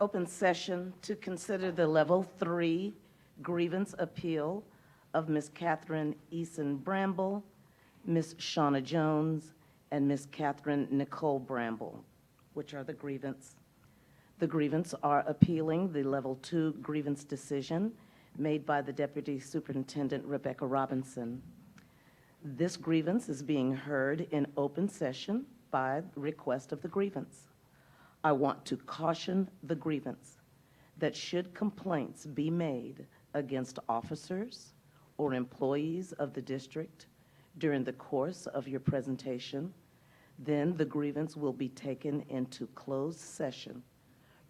open session to consider the Level 3 grievance appeal of Ms. Catherine Eason Bramble, Ms. Shauna Jones, and Ms. Catherine Nicole Bramble, which are the grievance. The grievance are appealing the Level 2 grievance decision made by the Deputy Superintendent Rebecca Robinson. This grievance is being heard in open session by request of the grievance. I want to caution the grievance that should complaints be made against officers or employees of the district during the course of your presentation, then the grievance will be taken into closed session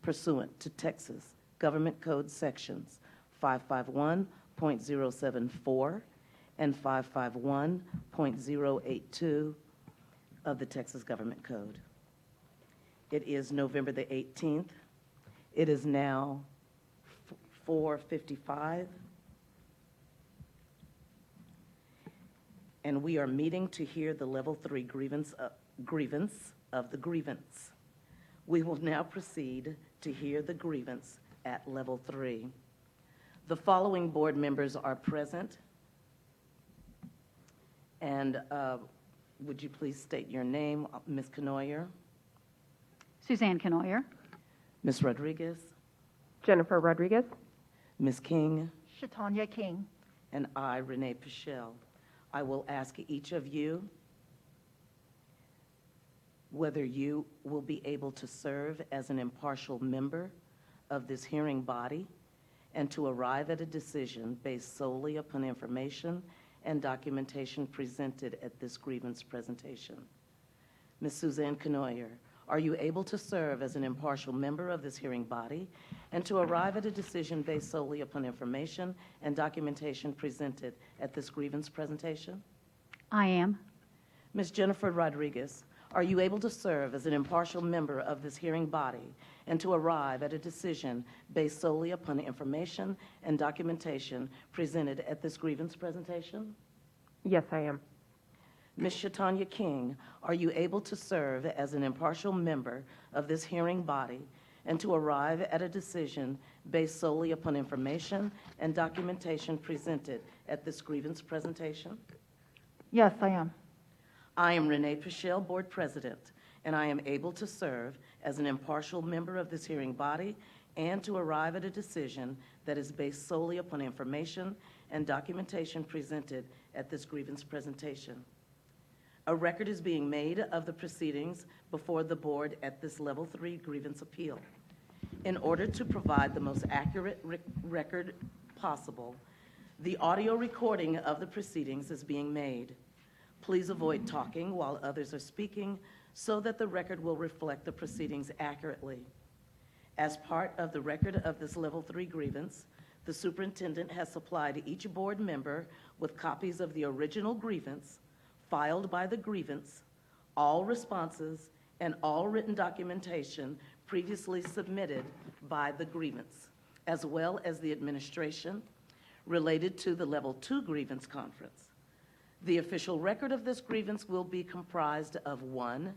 pursuant to Texas Government Code Sections 551.074 and 551.082 of the Texas Government Code. It is November the 18th. It is now 4:55, and we are meeting to hear the Level 3 grievance of the grievance. We will now proceed to hear the grievance at Level 3. The following board members are present, and would you please state your name? Ms. Canoyer, Suzanne Canoyer, Ms. Rodriguez, Jennifer Rodriguez, Ms. King, Shatanya King. and I, Renee Pichelle. I will ask each of you whether you will be able to serve as an impartial member of this hearing body and to arrive at a decision based solely upon information and documentation presented at this grievance presentation. Ms. Suzanne Canoyer, are you able to serve as an impartial member of this hearing body and to arrive at a decision based solely upon information and documentation presented at this grievance presentation? I am. Ms. Jennifer Rodriguez, are you able to serve as an impartial member of this hearing body and to arrive at a decision based solely upon information and documentation presented at this grievance presentation? yes, I am. Ms. Shatanya King, are you able to serve as an impartial member of this hearing body and to arrive at a decision based solely upon information and documentation presented at this grievance presentation? Yes, I am. I am Renee Pichelle, Board President, and I am able to serve as an impartial member of this hearing body and to arrive at a decision that is based solely upon information and documentation presented at this grievance presentation. A record is being made of the proceedings before the board at this Level 3 grievance appeal. In order to provide the most accurate record possible, the audio recording of the proceedings is being made. Please avoid talking while others are speaking so that the record will reflect the proceedings accurately. As part of the record of this Level 3 grievance, the superintendent has supplied each board member with copies of the original grievance filed by the grievance, all responses, and all written documentation previously submitted by the grievance, as well as the administration related to the Level 2 grievance conference. The official record of this grievance will be comprised of 1,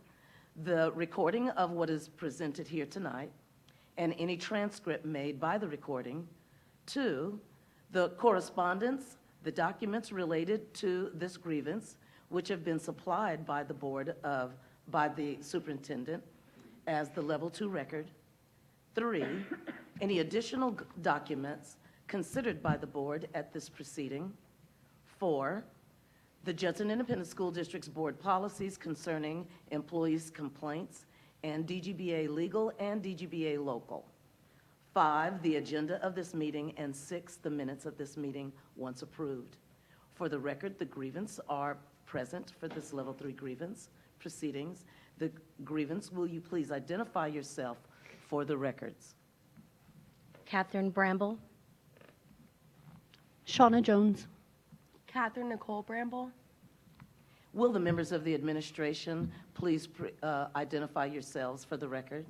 the recording of what is presented here tonight, and any transcript made by the recording. 2, the correspondence, the documents related to this grievance, which have been supplied by the by the superintendent as the Level 2 record. 3, any additional documents considered by the board at this proceeding. 4, the Judson Independent School District's board policies concerning employees' complaints and DGBA legal and DGBA local. 5, the agenda of this meeting, and 6, the minutes of this meeting once approved. For the record, the grievance are present for this Level 3 grievance proceedings. The grievance, will you please identify yourself for the records? Catherine Bramble. Shauna Jones. Catherine Nicole Bramble. Will the members of the administration please identify yourselves for the record?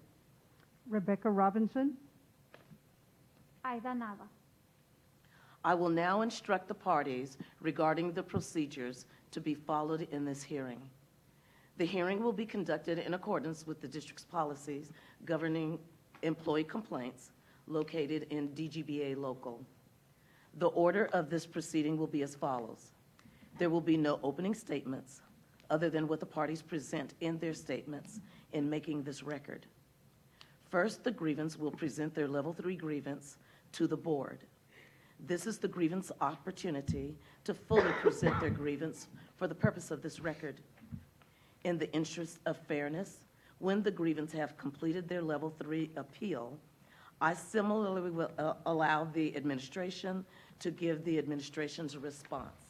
Rebecca Robinson. Aida Nava. I will now instruct the parties regarding the procedures to be followed in this hearing. The hearing will be conducted in accordance with the district's policies governing employee complaints located in DGBA local. The order of this proceeding will be as follows. There will be no opening statements other than what the parties present in their statements in making this record. First, the grievance will present their Level 3 grievance to the board. This is the grievance opportunity to fully present their grievance for the purpose of this record. In the interest of fairness, when the grievance have completed their Level 3 appeal, I similarly will allow the administration to give the administration's response.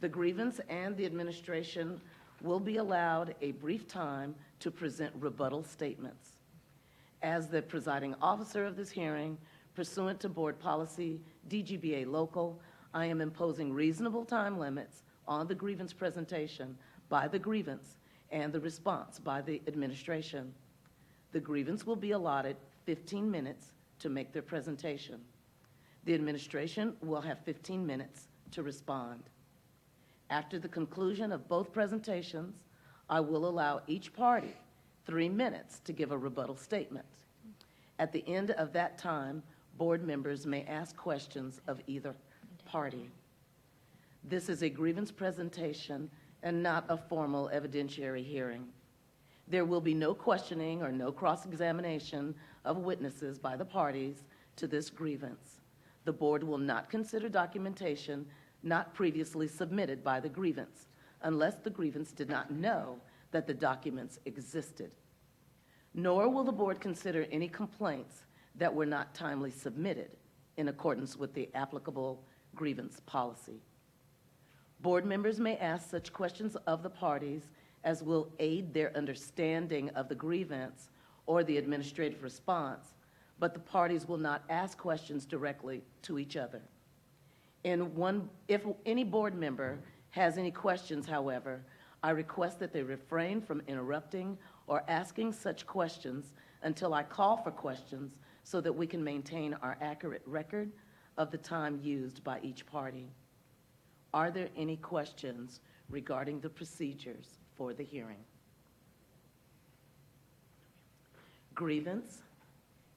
The grievance and the administration will be allowed a brief time to present rebuttal statements. As the presiding officer of this hearing, pursuant to board policy DGBA local, I am imposing reasonable time limits on the grievance presentation by the grievance and the response by the administration. The grievance will be allotted 15 minutes to make their presentation. The administration will have 15 minutes to respond. After the conclusion of both presentations, I will allow each party 3 minutes to give a rebuttal statement. At the end of that time, board members may ask questions of either party. This is a grievance presentation and not a formal evidentiary hearing. There will be no questioning or no cross-examination of witnesses by the parties to this grievance. The board will not consider documentation not previously submitted by the grievance unless the grievance did not know that the documents existed. Nor will the board consider any complaints that were not timely submitted in accordance with the applicable grievance policy. Board members may ask such questions of the parties as will aid their understanding of the grievance or the administrative response, but the parties will not ask questions directly to each other. If any board member has any questions, however, I request that they refrain from interrupting or asking such questions until I call for questions so that we can maintain our accurate record of the time used by each party. Are there any questions regarding the procedures for the hearing? Grievance,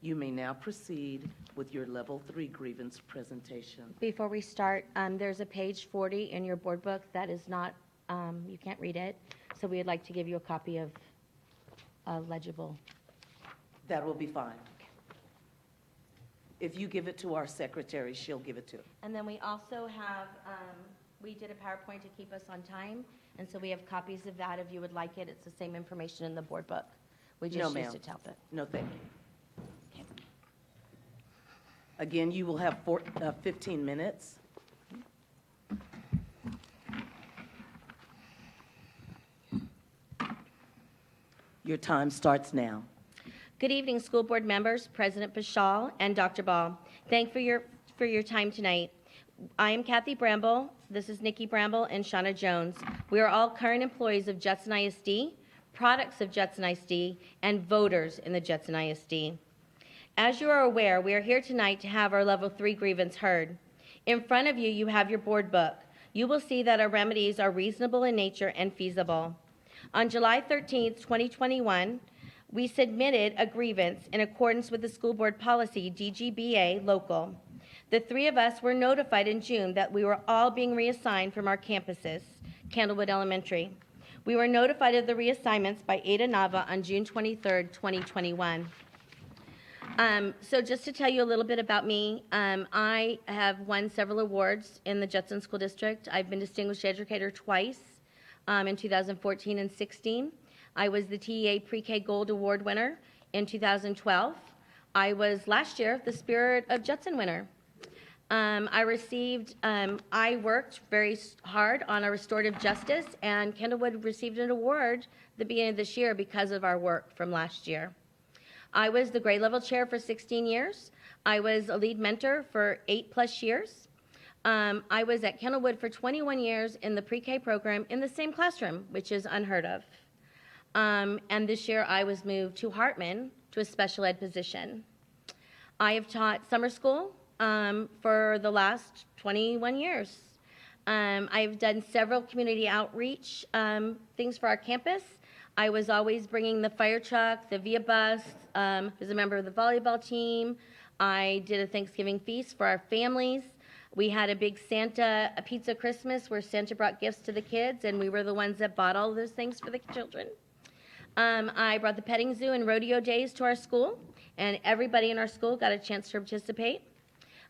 you may now proceed with your Level 3 grievance presentation. Before we start, there's a page 40 in your board book that is not, you can't read it, so we would like to give you a copy of legible. That will be fine. If you give it to our secretary, she'll give it to. And then we also have, we did a PowerPoint to keep us on time, and so we have copies of that if you would like it. It's the same information in the board book. We No, just ma'am. used it to help it. No, thank you. Again, you will have 15 minutes. Your time starts now. Good evening, school board members, President Bashal, and Dr. Ball. Thank you for your time tonight. I am Kathy Bramble. This is Nikki Bramble and Shauna Jones. We are all current employees of Judson ISD, products of Judson ISD, and voters in the Judson ISD. As you are aware, we are here tonight to have our Level 3 grievance heard. In front of you, you have your board book. You will see that our remedies are reasonable in nature and feasible. On July 13th, 2021, we submitted a grievance in accordance with the school board policy DGBA local. The three of us were notified in June that we were all being reassigned from our campuses, Candlewood Elementary. We were notified of the reassignments by Ada Nava on June 23rd, 2021. So just to tell you a little bit about me, I have won several awards in the Judson School District. I've been Distinguished Educator twice in 2014 and 16. I was the TEA Pre-K Gold Award winner in 2012. I was last year the Spirit of Judson winner. I worked very hard on a restorative justice, and Candlewood received an award at the beginning of this year because of our work from last year. I was the grade level chair for 16 years. I was a lead mentor for 8+ years. I was at Candlewood for 21 years in the pre-K program in the same classroom, which is unheard of. And this year I was moved to Hartman to a special ed position. I have taught summer school for the last 21 years. I've done several community outreach things for our campus. I was always bringing the fire truck, the Via bus, was a member of the volleyball team. I did a Thanksgiving feast for our families. We had a big Santa a pizza Christmas where Santa brought gifts to the kids, and we were the ones that bought all those things for the children. I brought the petting zoo and rodeo days to our school, and everybody in our school got a chance to participate.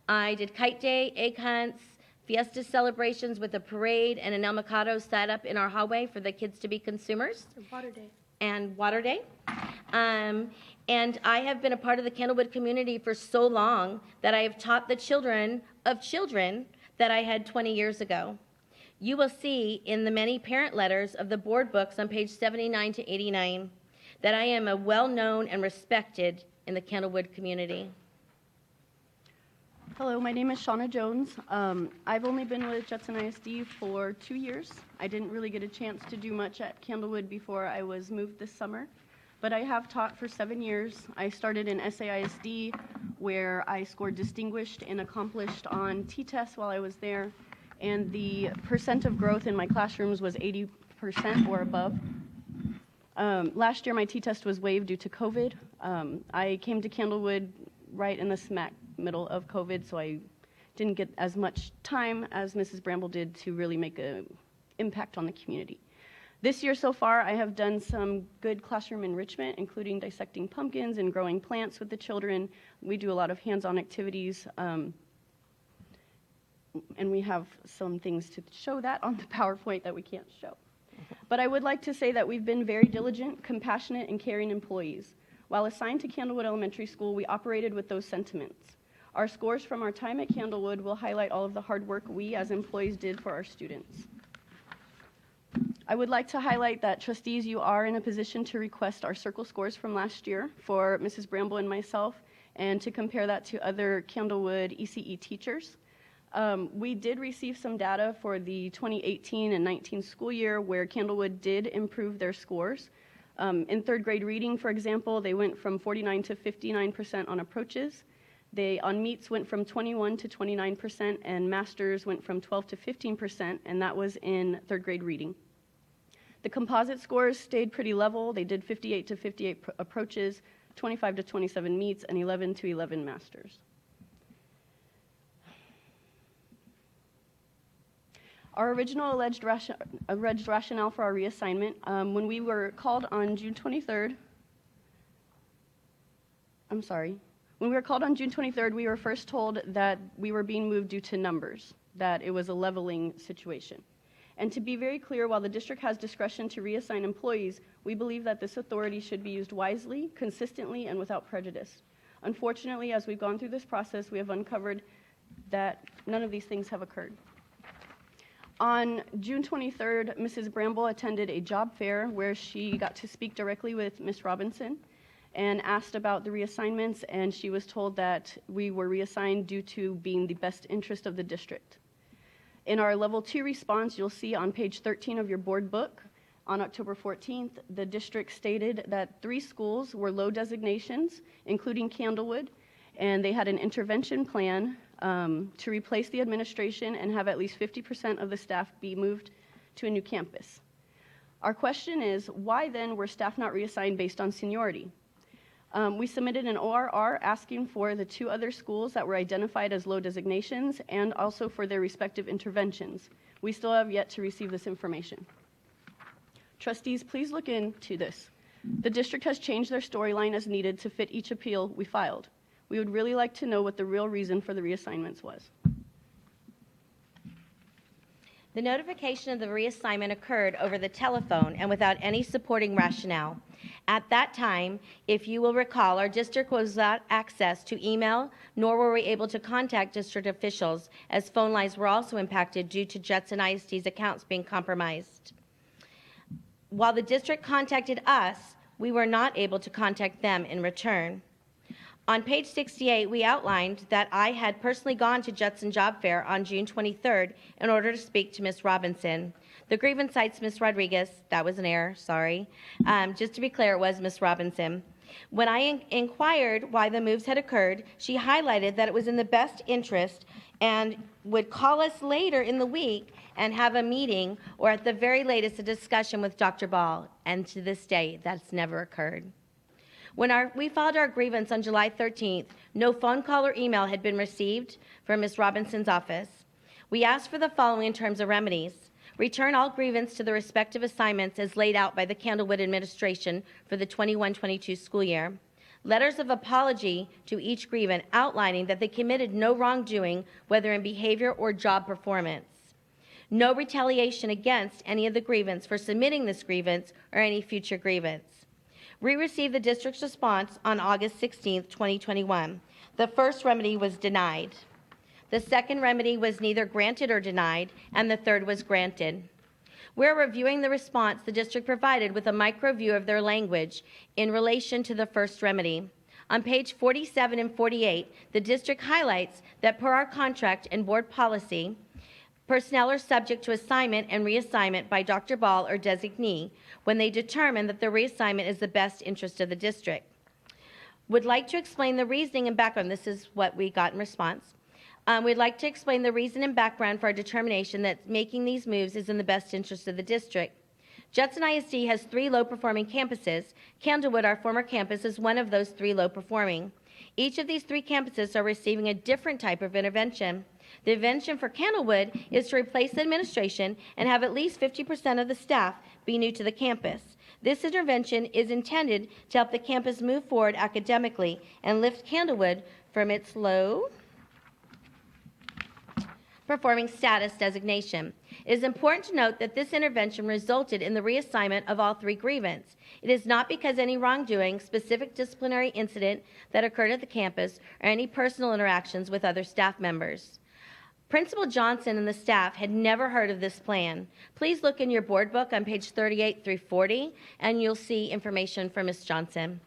I did kite day, egg hunts, fiesta celebrations with a parade and an El Mikado set up in our hallway for the kids to be consumers. Water Day. And Water Day. And I have been a part of the Candlewood community for so long that I have taught the children of children that I had 20 years ago. You will see in the many parent letters of the board books on page 79 to 89 that I am a well-known and respected in the Candlewood community. Hello, my name is Shauna Jones. I've only been with Judson ISD for 2 years. I didn't really get a chance to do much at Candlewood before I was moved this summer, but I have taught for 7 years. I started in SAISD, where I scored distinguished and accomplished on T-tests while I was there, and the percent of growth in my classrooms was 80% or above. Last year, my T-test was waived due to COVID. I came to Candlewood right in the smack middle of COVID, so I didn't get as much time as Mrs. Bramble did to really make an impact on the community. This year so far, I have done some good classroom enrichment, including dissecting pumpkins and growing plants with the children. We do a lot of hands-on activities, and we have some things to show that on the PowerPoint that we can't show. But I would like to say that we've been very diligent, compassionate, and caring employees. While assigned to Candlewood Elementary School, we operated with those sentiments. Our scores from our time at Candlewood will highlight all of the hard work we as employees did for our students. I would like to highlight that, trustees, you are in a position to request our circle scores from last year for Mrs. Bramble and myself, and to compare that to other Candlewood ECE teachers. We did receive some data for the 2018 and 19 school year where Candlewood did improve their scores. In third grade reading, for example, they went from 49 to 59% on approaches. They, on meets, went from 21 to 29%, and masters went from 12 to 15%, and that was in third grade reading. The composite scores stayed pretty level. They did 58 to 58 approaches, 25 to 27 meets, and 11 to 11 masters. Our original alleged rationale for our reassignment, when we were called on June 23rd, when we were called on June 23rd, we were first told that we were being moved due to numbers, that it was a leveling situation. And to be very clear, while the district has discretion to reassign employees, we believe that this authority should be used wisely, consistently, and without prejudice. Unfortunately, as we've gone through this process, we have uncovered that none of these things have occurred. On June 23rd, Mrs. Bramble attended a job fair where she got to speak directly with Ms. Robinson and asked about the reassignments, and she was told that we were reassigned due to being the best interest of the district. In our level 2 response, you'll see on page 13 of your board book, on October 14th, the district stated that 3 schools were low designations, including Candlewood, and they had an intervention plan to replace the administration and have at least 50% of the staff be moved to a new campus. Our question is, why then were staff not reassigned based on seniority? We submitted an ORR asking for the 2 other schools that were identified as low designations and also for their respective interventions. We still have yet to receive this information. Trustees, please look into this. The district has changed their storyline as needed to fit each appeal we filed. We would really like to know what the real reason for the reassignments was. The notification of the reassignment occurred over the telephone and without any supporting rationale. At that time, if you will recall, our district was without access to email, nor were we able to contact district officials, as phone lines were also impacted due to Judson ISD's accounts being compromised. While the district contacted us, we were not able to contact them in return. On page 68, we outlined that I had personally gone to Judson Job Fair on June 23rd in order to speak to Ms. Robinson. The grievance cites Ms. Rodriguez. That was an error, sorry. Just to be clear, it was Ms. Robinson. When I inquired why the moves had occurred, she highlighted that it was in the best interest and would call us later in the week and have a meeting, or at the very latest, a discussion with Dr. Ball. And to this day, that's never occurred. When we filed our grievance on July 13th, no phone call or email had been received from Ms. Robinson's office. We asked for the following in terms of remedies. Return all grievance to the respective assignments as laid out by the Candlewood administration for the 21-22 school year. Letters of apology to each grievant outlining that they committed no wrongdoing, whether in behavior or job performance. No retaliation against any of the grievance for submitting this grievance or any future grievance. We received the district's response on August 16, 2021. The first remedy was denied. The second remedy was neither granted or denied, and the third was granted. We're reviewing the response the district provided with a micro view of their language in relation to the first remedy. On page 47 and 48, the district highlights that per our contract and board policy, personnel are subject to assignment and reassignment by Dr. Ball or designee when they determine that the reassignment is the best interest of the district. Would like to explain the reasoning and background. This is what we got in response. We'd like to explain the reason and background for our determination that making these moves is in the best interest of the district. Judson ISD has 3 low-performing campuses. Candlewood, our former campus, is one of those 3 low-performing. Each of these 3 campuses are receiving a different type of intervention. The intervention for Candlewood is to replace the administration and have at least 50% of the staff be new to the campus. This intervention is intended to help the campus move forward academically and lift Candlewood from its low performing status designation. It is important to note that this intervention resulted in the reassignment of all 3 grievance. It is not because any wrongdoing, specific disciplinary incident that occurred at the campus, or any personal interactions with other staff members. Principal Johnson and the staff had never heard of this plan. Please look in your board book on page 38 through 40, and you'll see information from Ms. Johnson.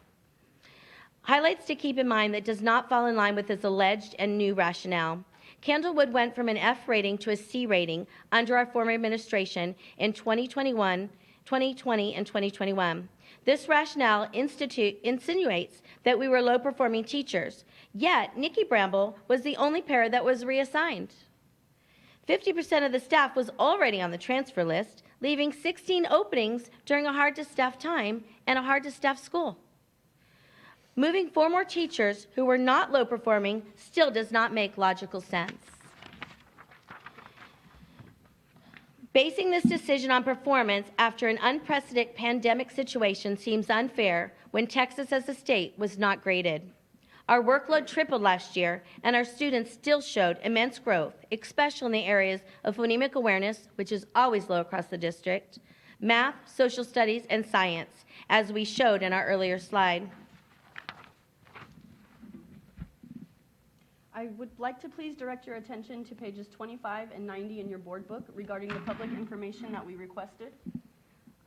Highlights to keep in mind that does not fall in line with this alleged and new rationale. Candlewood went from an F rating to a C rating under our former administration in 2020 and 2021. This rationale insinuates that we were low-performing teachers, yet Nikki Bramble was the only para that was reassigned. 50% of the staff was already on the transfer list, leaving 16 openings during a hard-to-staff time and a hard-to-staff school. Moving 4 more teachers who were not low-performing still does not make logical sense. Basing this decision on performance after an unprecedented pandemic situation seems unfair when Texas as a state was not graded. Our workload tripled last year, and our students still showed immense growth, especially in the areas of phonemic awareness, which is always low across the district, math, social studies, and science, as we showed in our earlier slide. I would like to please direct your attention to pages 25 and 90 in your board book regarding the public information that we requested.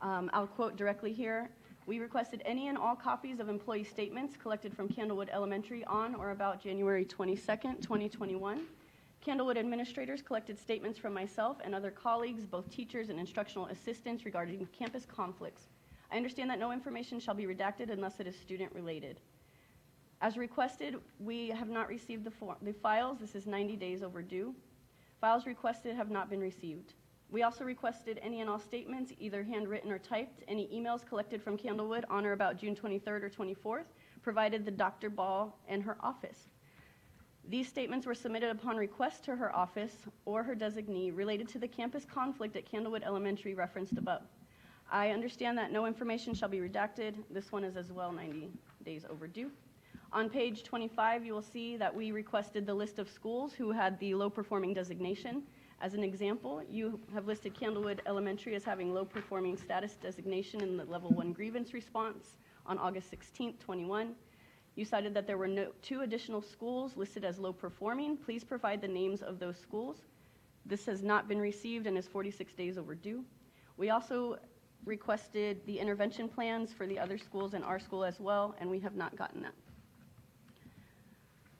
I'll quote directly here. We requested any and all copies of employee statements collected from Candlewood Elementary on or about January 22nd, 2021. Candlewood administrators collected statements from myself and other colleagues, both teachers and instructional assistants, regarding campus conflicts. I understand that no information shall be redacted unless it is student-related. As requested, we have not received the files. This is 90 days overdue. Files requested have not been received. We also requested any and all statements, either handwritten or typed, any emails collected from Candlewood on or about June 23rd or 24th, provided to Dr. Ball and her office. These statements were submitted upon request to her office or her designee related to the campus conflict at Candlewood Elementary referenced above. I understand that no information shall be redacted. This one is as well 90 days overdue. On page 25, you will see that we requested the list of schools who had the low-performing designation. As an example, you have listed Candlewood Elementary as having low-performing status designation in the level 1 grievance response on August 16, 21. You cited that there were 2 additional schools listed as low-performing. Please provide the names of those schools. This has not been received and is 46 days overdue. We also requested the intervention plans for the other schools and our school as well, and we have not gotten that.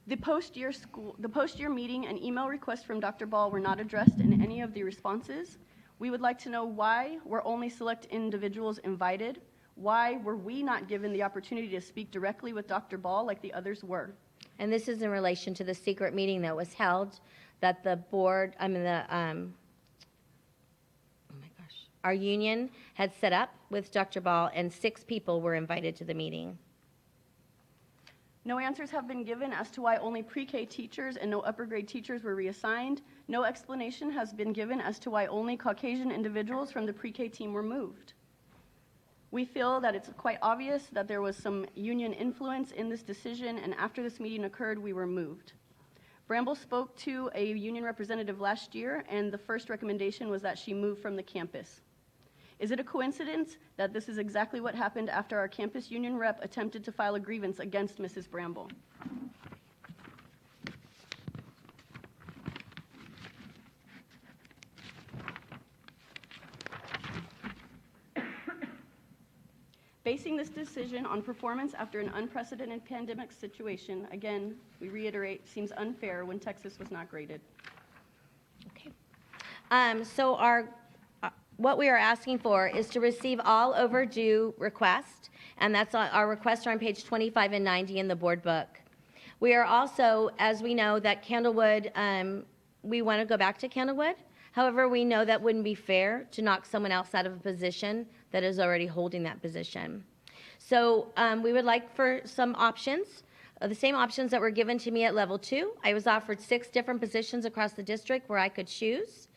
The post-year meeting and email requests from Dr. Ball were not addressed in any of the responses. We would like to know why were only select individuals invited. Why were we not given the opportunity to speak directly with Dr. Ball like the others were? And this is in relation to the secret meeting that was held that the board, our union had set up with Dr. Ball, and 6 people were invited to the meeting. No answers have been given as to why only pre-K teachers and no upper grade teachers were reassigned. No explanation has been given as to why only Caucasian individuals from the pre-K team were moved. We feel that it's quite obvious that there was some union influence in this decision, and after this meeting occurred, we were moved. Bramble spoke to a union representative last year, and the first recommendation was that she move from the campus. Is it a coincidence that this is exactly what happened after our campus union rep attempted to file a grievance against Mrs. Bramble? Basing this decision on performance after an unprecedented pandemic situation, again, we reiterate, seems unfair when Texas was not graded. Okay. So what we are asking for is to receive all overdue requests, and that's our requests are on page 25 and 90 in the board book. We are also, as we know, that Candlewood, we want to go back to Candlewood. However, we know that wouldn't be fair to knock someone else out of a position that is already holding that position. So we would like for some options, the same options that were given to me at level 2. I was offered 6 different positions across the district where I could choose,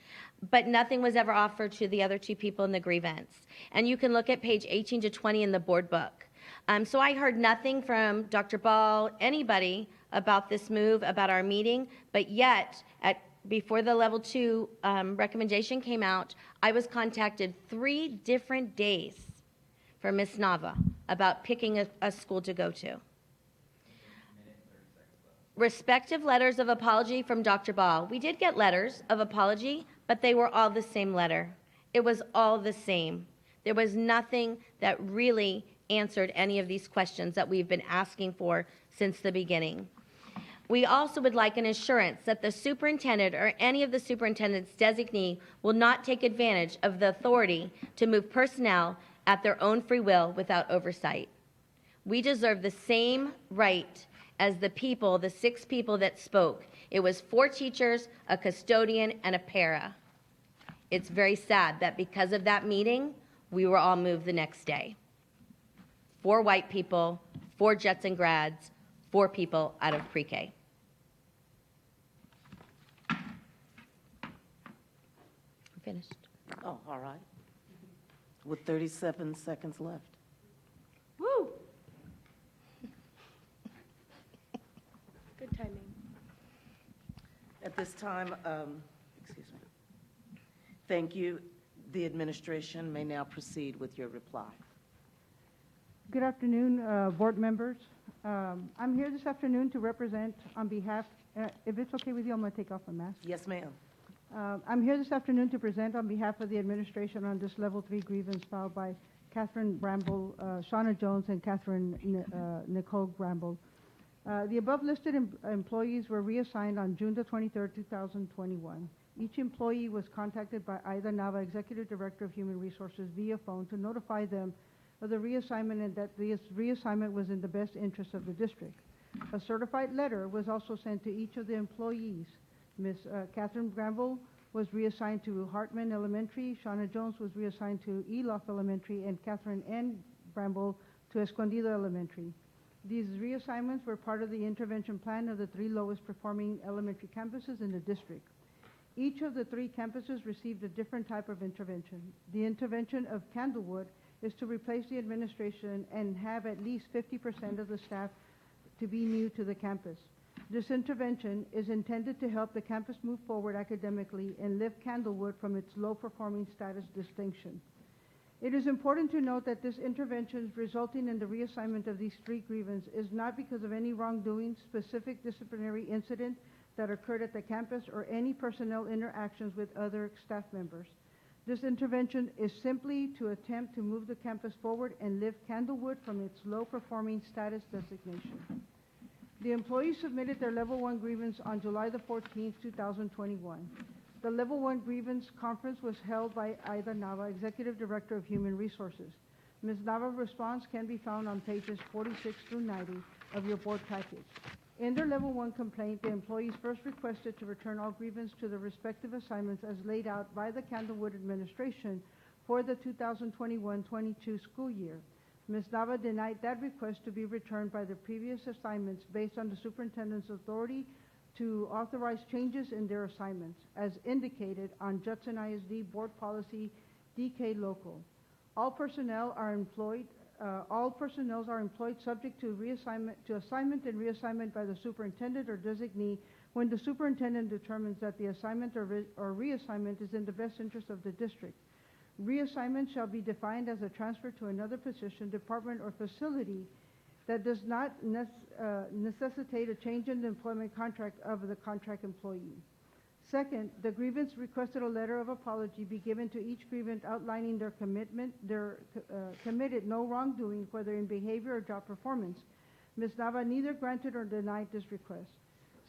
but nothing was ever offered to the other 2 people in the grievance. And you can look at page 18 to 20 in the board book. So I heard nothing from Dr. Ball, anybody, about this move, about our meeting, but yet, before the level 2 recommendation came out, I was contacted 3 different days from Ms. Nava about picking a school to go to. Respective letters of apology from Dr. Ball. We did get letters of apology, but they were all the same letter. It was all the same. There was nothing that really answered any of these questions that we've been asking for since the beginning. We also would like an assurance that the superintendent or any of the superintendent's designee will not take advantage of the authority to move personnel at their own free will without oversight. We deserve the same right as the people, the 6 people that spoke. It was 4 teachers, a custodian, and a para. It's very sad that because of that meeting, we were all moved the next day. 4 white people, 4 Jetson grads, 4 people out of pre-K. Finished. Oh, all right. With 37 seconds left. Woo! Good timing. At this time, excuse me. Thank you. The administration may now proceed with your reply. Good afternoon, board members. I'm here this afternoon to represent on behalf, if it's okay with you, I'm going to take off my mask. Yes, ma'am. I'm here this afternoon to present on behalf of the administration on this level 3 grievance filed by Catherine Bramble, Shauna Jones, and Nicole Bramble. The above listed employees were reassigned on June the 23rd, 2021. Each employee was contacted by Aida Nava, Executive Director of Human Resources, via phone to notify them of the reassignment and that this reassignment was in the best interest of the district. A certified letter was also sent to each of the employees. Ms. Catherine Bramble was reassigned to Hartman Elementary, Shauna Jones was reassigned to Elof Elementary, and Catherine N. Bramble to Escondido Elementary. These reassignments were part of the intervention plan of the 3 lowest performing elementary campuses in the district. Each of the 3 campuses received a different type of intervention. The intervention of Candlewood is to replace the administration and have at least 50% of the staff to be new to the campus. This intervention is intended to help the campus move forward academically and lift Candlewood from its low-performing status distinction. It is important to note that this intervention resulting in the reassignment of these 3 grievances is not because of any wrongdoing, specific disciplinary incident that occurred at the campus, or any personnel interactions with other staff members. This intervention is simply to attempt to move the campus forward and lift Candlewood from its low-performing status designation. The employees submitted their Level 1 grievance on July the 14th, 2021. The Level 1 grievance conference was held by Aida Nava, Executive Director of Human Resources. Ms. Nava's response can be found on pages 46 through 90 of your board package. In their Level 1 complaint, the employees first requested to return all grievance to the respective assignments as laid out by the Candlewood administration for the 2021-22 school year. Ms. Nava denied that request to be returned by the previous assignments based on the superintendent's authority to authorize changes in their assignments, as indicated on Judson ISD Board Policy DK Local. All personnel are employed subject to assignment and reassignment by the superintendent or designee when the superintendent determines that the assignment or reassignment is in the best interest of the district. Reassignment shall be defined as a transfer to another position, department, or facility that does not necessitate a change in the employment contract of the contract employee. Second, the grievance requested a letter of apology be given to each grievant outlining their committed no wrongdoing, whether in behavior or job performance. Ms. Nava neither granted or denied this request.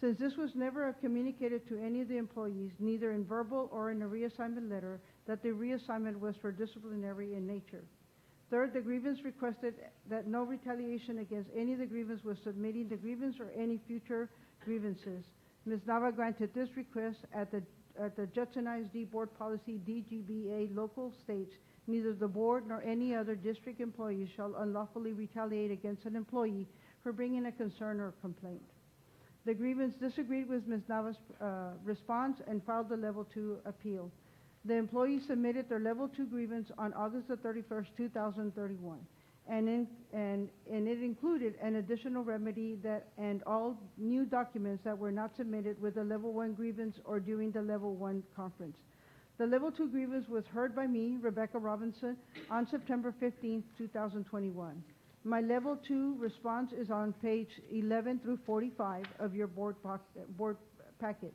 Since this was never communicated to any of the employees, neither in verbal or in a reassignment letter, that the reassignment was for disciplinary in nature. Third, the grievance requested that no retaliation against any of the grievance was submitting the grievance or any future grievances. Ms. Nava granted this request at the Judson ISD Board Policy DGBA local states, neither the board nor any other district employee shall unlawfully retaliate against an employee for bringing a concern or complaint. The grievance disagreed with Ms. Nava's response and filed the Level 2 appeal. The employees submitted their Level 2 grievance on August the 31st, 2031, and it included an additional remedy and all new documents that were not submitted with the Level 1 grievance or during the Level 1 conference. The Level 2 grievance was heard by me, Rebecca Robinson, on September 15th, 2021. My Level 2 response is on page 11 through 45 of your board packet.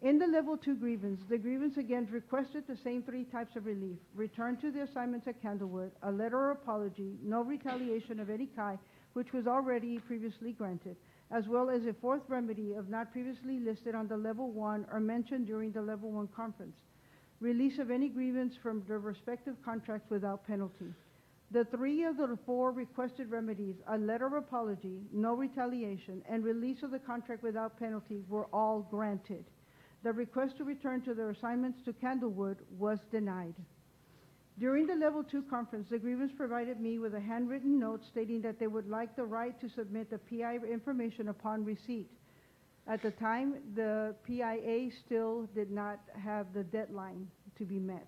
In the Level 2 grievance, the grievance again requested the same three types of relief: return to the assignments at Candlewood, a letter of apology, no retaliation of any kind, which was already previously granted, as well as a fourth remedy of not previously listed on the Level 1 or mentioned during the Level 1 conference, release of any grievance from their respective contracts without penalty. The three of the four requested remedies, a letter of apology, no retaliation, and release of the contract without penalty, were all granted. The request to return to their assignments to Candlewood was denied. During the Level 2 conference, the grievance provided me with a handwritten note stating that they would like the right to submit the PI information upon receipt. At the time, the PIA still did not have the deadline to be met.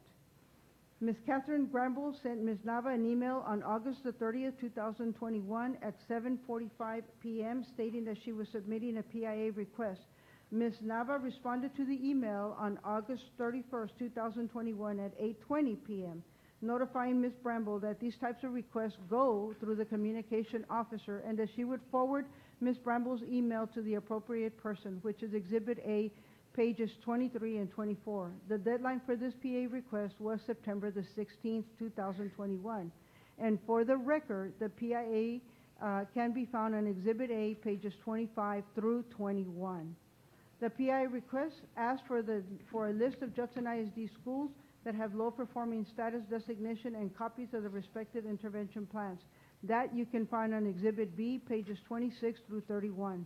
Ms. Catherine Bramble sent Ms. Nava an email on August the 30th, 2021 at 7:45 p.m. stating that she was submitting a PIA request. Ms. Nava responded to the email on August 31st, 2021 at 8:20 p.m., notifying Ms. Bramble that these types of requests go through the communication officer and that she would forward Ms. Bramble's email to the appropriate person, which is Exhibit A, pages 23 and 24. The deadline for this PA request was September the 16th, 2021. And for the record, the PIA can be found on Exhibit A, pages 25 through 21. The PI request asked for a list of Judson ISD schools that have low performing status designation and copies of the respective intervention plans. That you can find on Exhibit B, pages 26 through 31.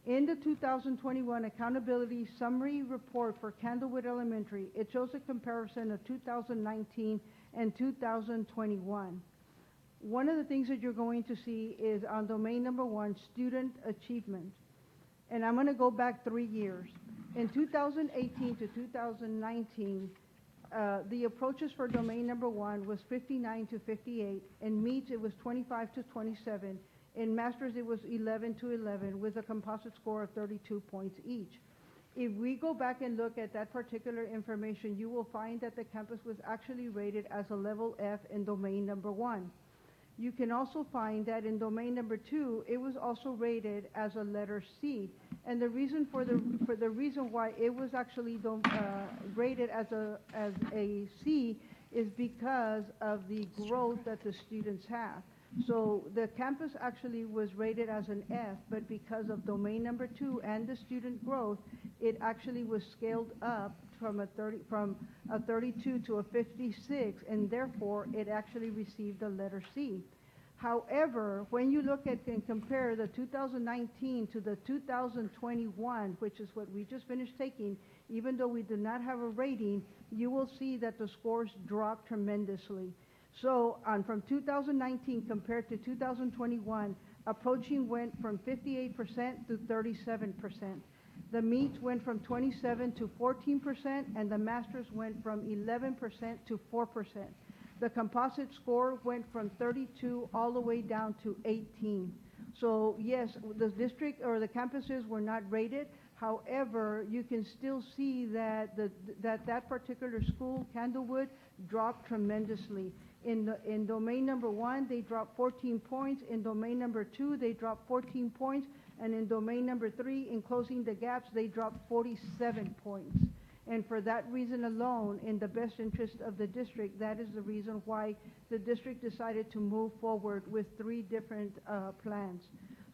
In the 2021 Accountability Summary Report for Candlewood Elementary, it shows a comparison of 2019 and 2021. One of the things that you're going to see is on domain number 1, student achievement. And I'm going to go back 3 years. In 2018 to 2019, the approaches for domain number 1 was 59 to 58. In meets, it was 25 to 27. In masters, it was 11 to 11 with a composite score of 32 points each. If we go back and look at that particular information, you will find that the campus was actually rated as a level F in domain number 1. You can also find that in domain number 2, it was also rated as a letter C. And the reason for the reason why it was actually rated as a C is because of the growth that the students have. So the campus actually was rated as an F, but because of domain number 2 and the student growth, it actually was scaled up from a 32 to a 56, and therefore it actually received a letter C. However, when you look at and compare the 2019 to the 2021, which is what we just finished taking, even though we did not have a rating, you will see that the scores dropped tremendously. So from 2019 compared to 2021, approaching went from 58% to 37%. The meets went from 27 to 14%, and the masters went from 11% to 4%. The composite score went from 32 all the way down to 18. So yes, the district or the campuses were not rated. However, you can still see that that particular school, Candlewood, dropped tremendously. In domain number 1, they dropped 14 points. In domain number 2, they dropped 14 points. And in domain number 3, in closing the gaps, they dropped 47 points. And for that reason alone, in the best interest of the district, that is the reason why the district decided to move forward with 3 different plans.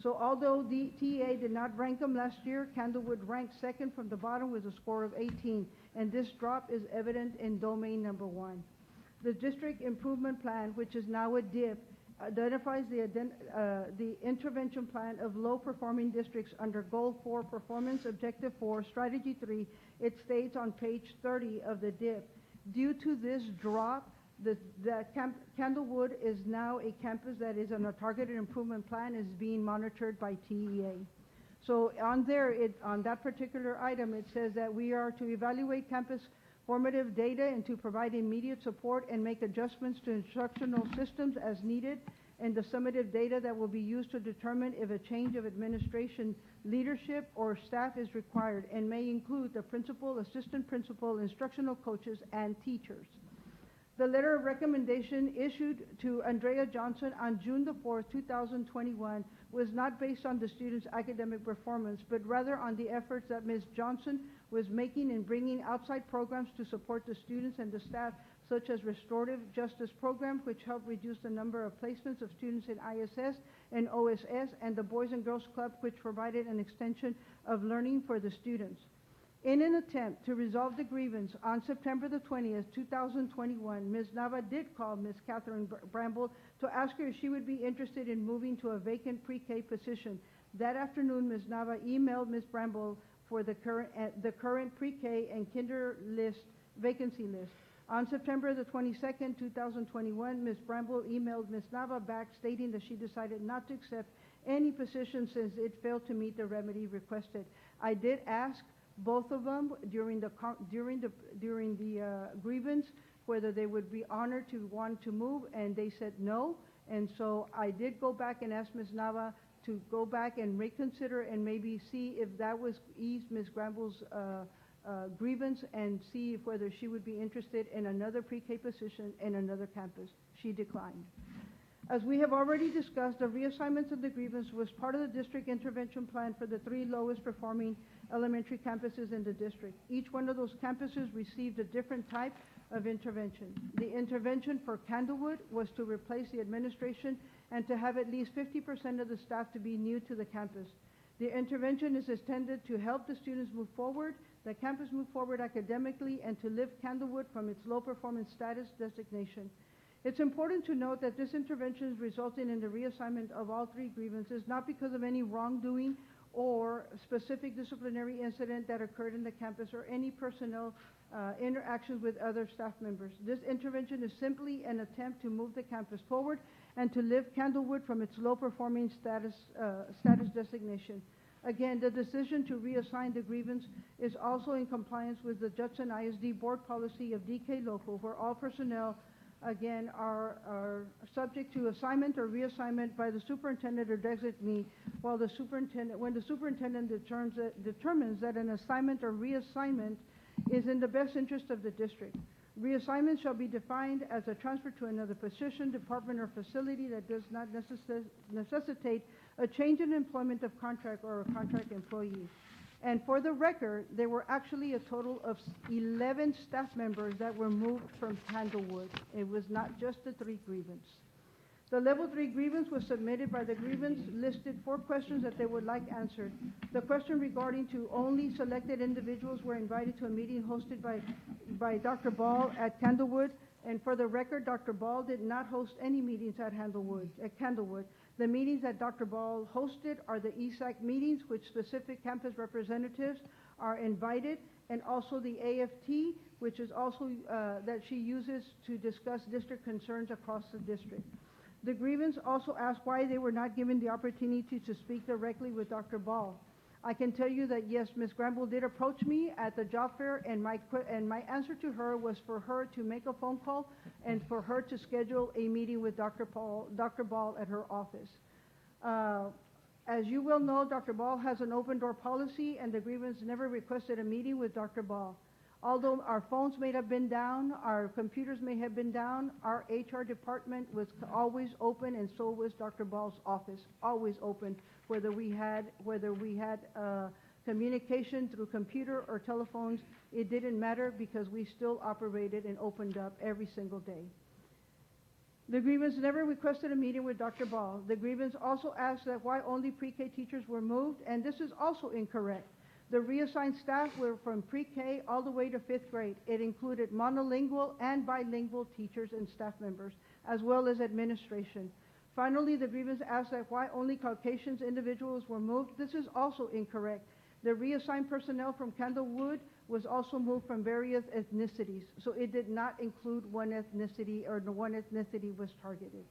So although the TA did not rank them last year, Candlewood ranked second from the bottom with a score of 18. And this drop is evident in domain number 1. The district improvement plan, which is now a DIP, identifies the intervention plan of low-performing districts under Goal 4, Performance Objective 4, Strategy 3. It states on page 30 of the DIP. Due to this drop, Candlewood is now a campus that is on a targeted improvement plan, is being monitored by TEA. So on there, on that particular item, it says that we are to evaluate campus formative data and to provide immediate support and make adjustments to instructional systems as needed, and the summative data that will be used to determine if a change of administration leadership or staff is required, and may include the principal, assistant principal, instructional coaches, and teachers. The letter of recommendation issued to Andrea Johnson on June the 4th, 2021 was not based on the student's academic performance, but rather on the efforts that Ms. Johnson was making in bringing outside programs to support the students and the staff, such as restorative justice programs, which helped reduce the number of placements of students in ISS and OSS, and the Boys and Girls Club, which provided an extension of learning for the students. In an attempt to resolve the grievance, on September the 20th, 2021, Ms. Nava did call Ms. Catherine Bramble to ask her if she would be interested in moving to a vacant pre-K position. That afternoon, Ms. Nava emailed Ms. Bramble for the current pre-K and kinder vacancy list. On September the 22nd, 2021, Ms. Bramble emailed Ms. Nava back stating that she decided not to accept any position since it failed to meet the remedy requested. I did ask both of them during the grievance whether they would be honored to want to move, and they said no. And so I did go back and ask Ms. Nava to go back and reconsider and maybe see if that was ease Ms. Bramble's grievance, and see if whether she would be interested in another pre-K position in another campus. She declined. As we have already discussed, the reassignments of the grievance was part of the district intervention plan for the 3 lowest performing elementary campuses in the district. Each one of those campuses received a different type of intervention. The intervention for Candlewood was to replace the administration and to have at least 50% of the staff to be new to the campus. The intervention is intended to help the students move forward, the campus move forward academically, and to lift Candlewood from its low performance status designation. It's important to note that this intervention is resulting in the reassignment of all 3 grievances, not because of any wrongdoing or specific disciplinary incident that occurred in the campus or any personnel interactions with other staff members. This intervention is simply an attempt to move the campus forward and to lift Candlewood from its low-performing status designation. Again, the decision to reassign the grievance is also in compliance with the Judson ISD board policy of DK Local, where all personnel again are subject to assignment or reassignment by the superintendent or designee, when the superintendent determines that an assignment or reassignment is in the best interest of the district. Reassignment shall be defined as a transfer to another position, department, or facility that does not necessitate a change in employment of contract or a contract employee. And for the record, there were actually a total of 11 staff members that were moved from Candlewood. It was not just the 3 grievance. The Level 3 grievance was submitted by the grievance listed 4 questions that they would like answered. The question regarding to only selected individuals were invited to a meeting hosted by Dr. Ball at Candlewood. And for the record, Dr. Ball did not host any meetings at Candlewood. The meetings that Dr. Ball hosted are the ESAC meetings, which specific campus representatives are invited, and also the AFT, which is also that she uses to discuss district concerns across the district. The grievance also asked why they were not given the opportunity to speak directly with Dr. Ball. I can tell you that yes, Ms. Granville did approach me at the job fair, and my answer to her was for her to make a phone call and for her to schedule a meeting with Dr. Ball at her office. As you well know, Dr. Ball has an open door policy, and the grievance never requested a meeting with Dr. Ball. Although our phones may have been down, our computers may have been down, our HR department was always open, and so was Dr. Ball's office, always open, whether we had communication through computer or telephones. It didn't matter because we still operated and opened up every single day. The grievance never requested a meeting with Dr. Ball. The grievance also asked that why only pre-K teachers were moved, and this is also incorrect. The reassigned staff were from pre-K all the way to 5th grade. It included monolingual and bilingual teachers and staff members, as well as administration. Finally, the grievance asked that why only Caucasian individuals were moved. This is also incorrect. The reassigned personnel from Candlewood was also moved from various ethnicities, so it did not include one ethnicity, or one ethnicity was targeted.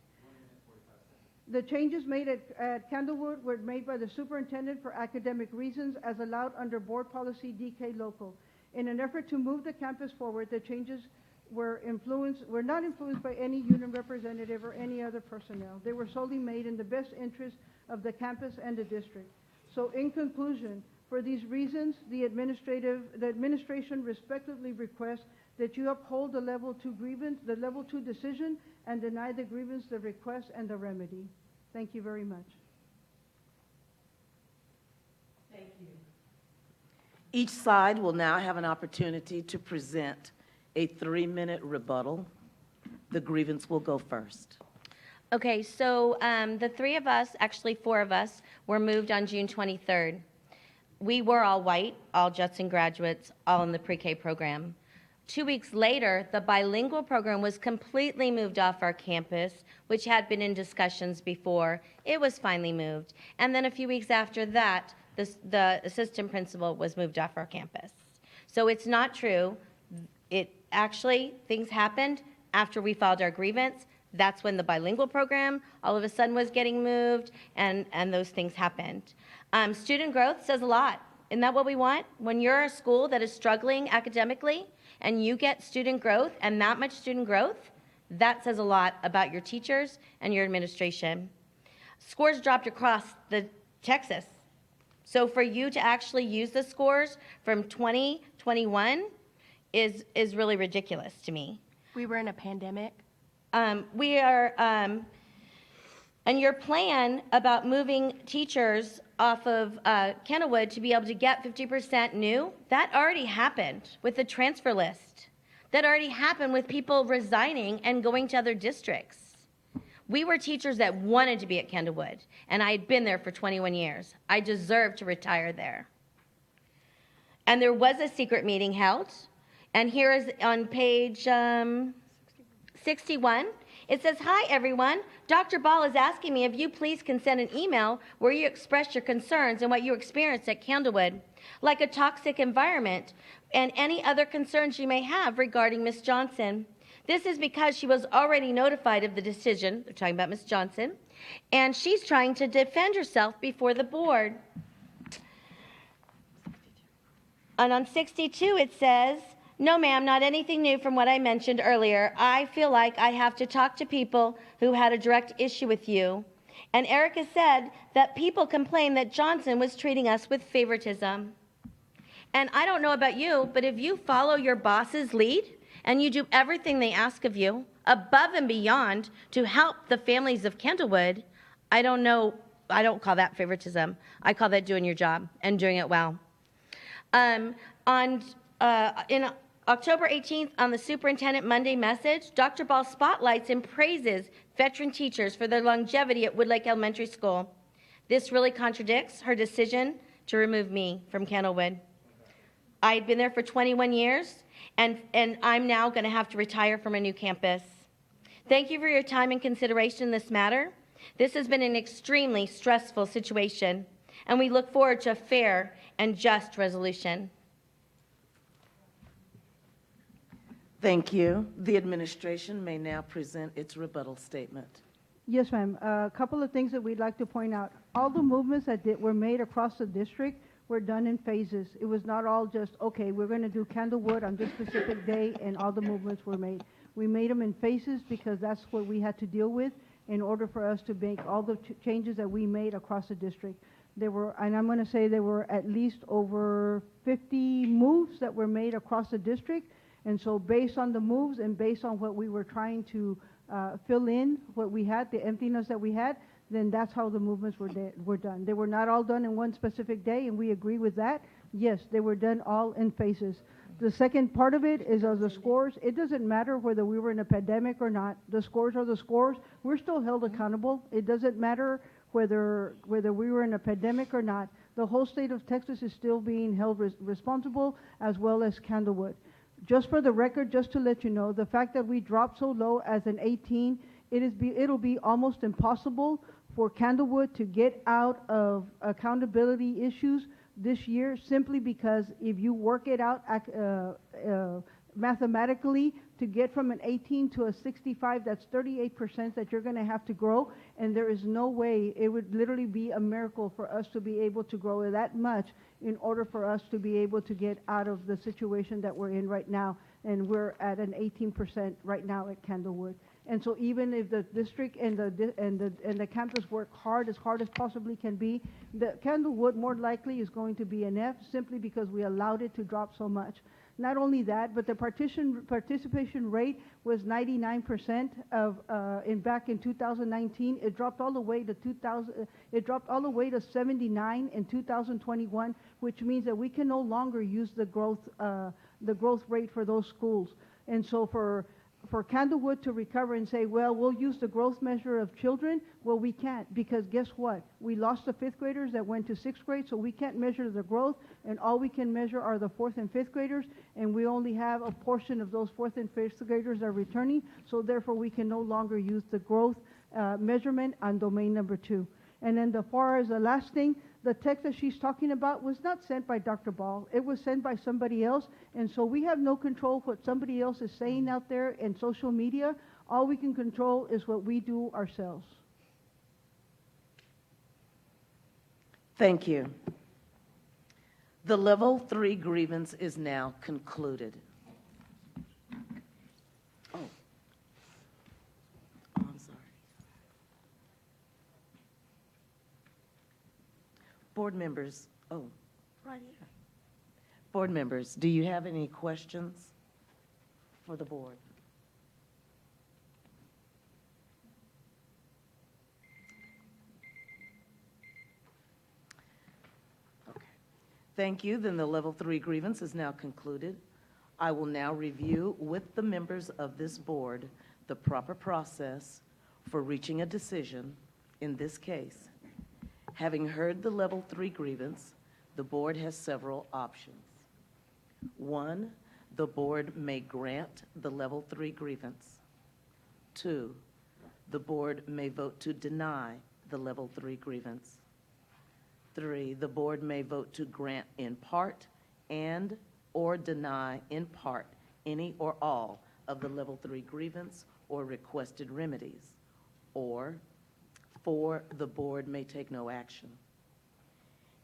The changes made at Candlewood were made by the superintendent for academic reasons as allowed under board policy DK local. In an effort to move the campus forward, the changes were not influenced by any union representative or any other personnel. They were solely made in the best interest of the campus and the district. So in conclusion, for these reasons, the administration respectively requests that you uphold the level 2 decision, and deny the grievance, the request, and the remedy. Thank you very much. Thank you. Each side will now have an opportunity to present a 3-minute rebuttal. The grievance will go first. Okay, so the 3 of us, actually 4 of us, were moved on June 23rd. We were all white, all Judson graduates, all in the pre-K program. 2 weeks later, the bilingual program was completely moved off our campus, which had been in discussions before. It was finally moved. And then a few weeks after that, the assistant principal was moved off our campus. So it's not true. Things happened after we filed our grievance. That's when the bilingual program all of a sudden was getting moved, and those things happened. Student growth says a lot. Isn't that what we want? When you're a school that is struggling academically and you get student growth, and that much student growth, that says a lot about your teachers and your administration. Scores dropped across Texas. So for you to actually use the scores from 2021 is really ridiculous to me. We were in a pandemic. And your plan about moving teachers off of Kenilwood to be able to get 50% new, that already happened with the transfer list. That already happened with people resigning and going to other districts. We were teachers that wanted to be at Kenilwood, and I had been there for 21 years. I deserved to retire there. And there was a secret meeting held, and here is on page 61. It says, "Hi, everyone. Dr. Ball is asking me if you please can send an email where you express your concerns and what you experienced at Candlewood, like a toxic environment and any other concerns you may have regarding Ms. Johnson. This is because she was already notified of the decision," they're talking about Ms. Johnson, "and she's trying to defend herself before the board." And on 62, it says, "No, ma'am, not anything new from what I mentioned earlier. I feel like I have to talk to people who had a direct issue with you. And Erica said that people complained that Johnson was treating us with favoritism." And I don't know about you, but if you follow your boss's lead and you do everything they ask of you, above and beyond, to help the families of Candlewood, I don't call that favoritism. I call that doing your job and doing it well. In October 18th, on the Superintendent Monday message, Dr. Ball spotlights and praises veteran teachers for their longevity at Woodlake Elementary School. This really contradicts her decision to remove me from Candlewood. I had been there for 21 years, and I'm now going to have to retire from a new campus. Thank you for your time and consideration in this matter. This has been an extremely stressful situation, and we look forward to a fair and just resolution. Thank you. The administration may now present its rebuttal statement. Yes, ma'am. A couple of things that we'd like to point out. All the movements that were made across the district were done in phases. It was not all just, okay, we're going to do Candlewood on this specific day, and all the movements were made. We made them in phases because that's what we had to deal with in order for us to make all the changes that we made across the district. There were, and I'm going to say there were at least over 50 moves that were made across the district. And so based on the moves and based on what we were trying to fill in, what we had, the emptiness that we had, then that's how the movements were done. They were not all done in one specific day, and we agree with that. Yes, they were done all in phases. The second part of it is of the scores. It doesn't matter whether we were in a pandemic or not. The scores are the scores. We're still held accountable. It doesn't matter whether we were in a pandemic or not. The whole state of Texas is still being held responsible, as well as Candlewood. Just for the record, just to let you know, the fact that we dropped so low as an 18, it'll be almost impossible for Candlewood to get out of accountability issues this year, simply because if you work it out mathematically, to get from an 18 to a 65, that's 38% that you're going to have to grow, and there is no way. It would literally be a miracle for us to be able to grow that much in order for us to be able to get out of the situation that we're in right now, and we're at an 18% right now at Candlewood. And so even if the district and the campus work hard as possibly can be, the Candlewood more likely is going to be an F, simply because we allowed it to drop so much. Not only that, but the participation rate was 99% back in 2019. It dropped all the way to 79 in 2021, which means that we can no longer use the growth rate for those schools. And so for Candlewood to recover and say, well, we'll use the growth measure of children, well, we can't, because guess what? We lost the 5th graders that went to 6th grade, so we can't measure the growth, and all we can measure are the 4th and 5th graders, and we only have a portion of those 4th and 5th graders that are returning, so therefore we can no longer use the growth measurement on domain number 2. And then as far as the last thing, the text that she's talking about was not sent by Dr. Ball. It was sent by somebody else, and so we have no control of what somebody else is saying out there in social media. All we can control is what we do ourselves. Thank you. The Level 3 grievance is now concluded. Oh, I'm sorry. Board members, right here. Board members, do you have any questions for the board? Okay. Thank you. Then the Level 3 grievance is now concluded. I will now review with the members of this board the proper process for reaching a decision in this case. Having heard the Level 3 grievance, the board has several options. 1, the board may grant the Level 3 grievance. 2, the board may vote to deny the Level 3 grievance. 3, the board may vote to grant in part and or deny in part any or all of the Level 3 grievance or requested remedies. Or 4, the board may take no action.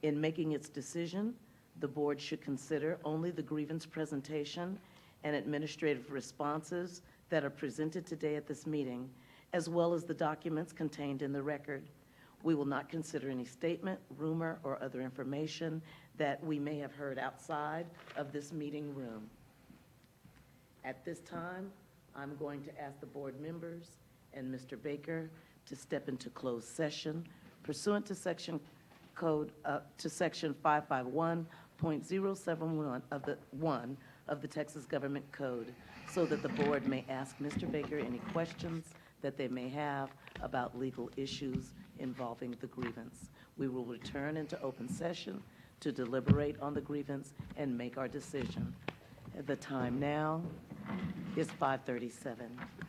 In making its decision, the board should consider only the grievance presentation and administrative responses that are presented today at this meeting, as well as the documents contained in the record. We will not consider any statement, rumor, or other information that we may have heard outside of this meeting room. At this time, I'm going to ask the board members and Mr. Baker to step into closed session pursuant to section 551.071 of the of the Texas Government Code so that the board may ask Mr. Baker any questions that they may have about legal issues involving the grievance. We will return into open session to deliberate on the grievance and make our decision. The time now is 5:37.